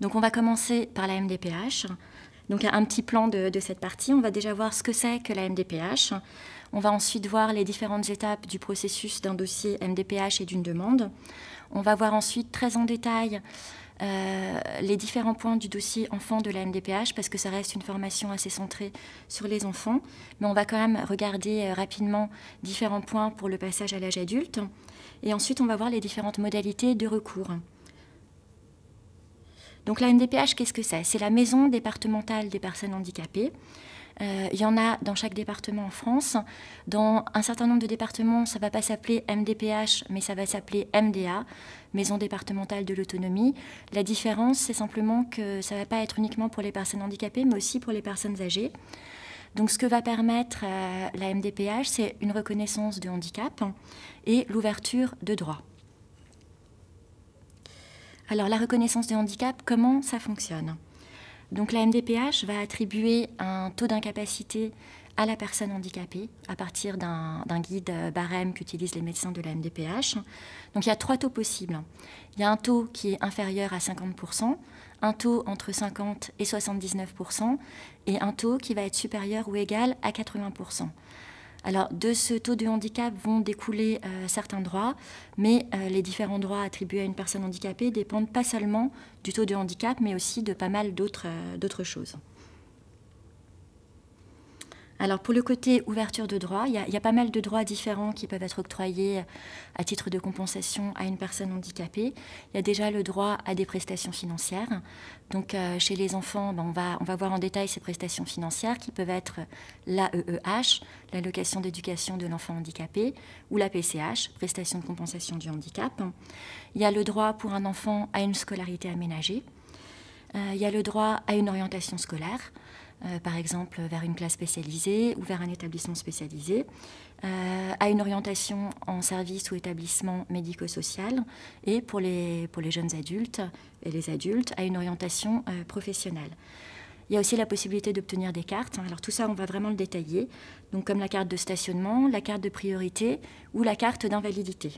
Donc on va commencer par la MDPH. Donc un petit plan de cette partie. On va déjà voir ce que c'est que la MDPH. On va ensuite voir les différentes étapes du processus d'un dossier MDPH et d'une demande. On va voir ensuite très en détail les différents points du dossier enfant de la MDPH, parce que ça reste une formation assez centrée sur les enfants. Mais on va quand même regarder rapidement différents points pour le passage à l'âge adulte. Et ensuite, on va voir les différentes modalités de recours. Donc la MDPH, qu'est-ce que c'est? C'est la maison départementale des personnes handicapées. Il y en a dans chaque département en France. Dans un certain nombre de départements, ça ne va pas s'appeler MDPH, mais ça va s'appeler MDA, Maison départementale de l'autonomie. La différence, c'est simplement que ça ne va pas être uniquement pour les personnes handicapées, mais aussi pour les personnes âgées. Donc ce que va permettre la MDPH, c'est une reconnaissance de handicap et l'ouverture de droits. Alors la reconnaissance de handicap, comment ça fonctionne? Donc la MDPH va attribuer un taux d'incapacité à la personne handicapée à partir d'un guide barème qu'utilisent les médecins de la MDPH. Donc il y a 3 taux possibles. Il y a un taux qui est inférieur à 50%, un taux entre 50 et 79% et un taux qui va être supérieur ou égal à 80%. Alors, de ce taux de handicap vont découler certains droits, mais les différents droits attribués à une personne handicapée dépendent pas seulement du taux de handicap, mais aussi de pas mal d'autres choses. Alors, pour le côté ouverture de droits, il y a pas mal de droits différents qui peuvent être octroyés à titre de compensation à une personne handicapée. Il y a déjà le droit à des prestations financières. Donc, chez les enfants, on va voir en détail ces prestations financières qui peuvent être l'AEEH, l'allocation d'éducation de l'enfant handicapé, ou la PCH, prestation de compensation du handicap. Il y a le droit pour un enfant à une scolarité aménagée. Il y a le droit à une orientation scolaire. Par exemple vers une classe spécialisée ou vers un établissement spécialisé, à une orientation en service ou établissement médico-social, et pour les jeunes adultes et les adultes, à une orientation professionnelle. Il y a aussi la possibilité d'obtenir des cartes. Alors tout ça, on va vraiment le détailler, donc comme la carte de stationnement, la carte de priorité ou la carte d'invalidité.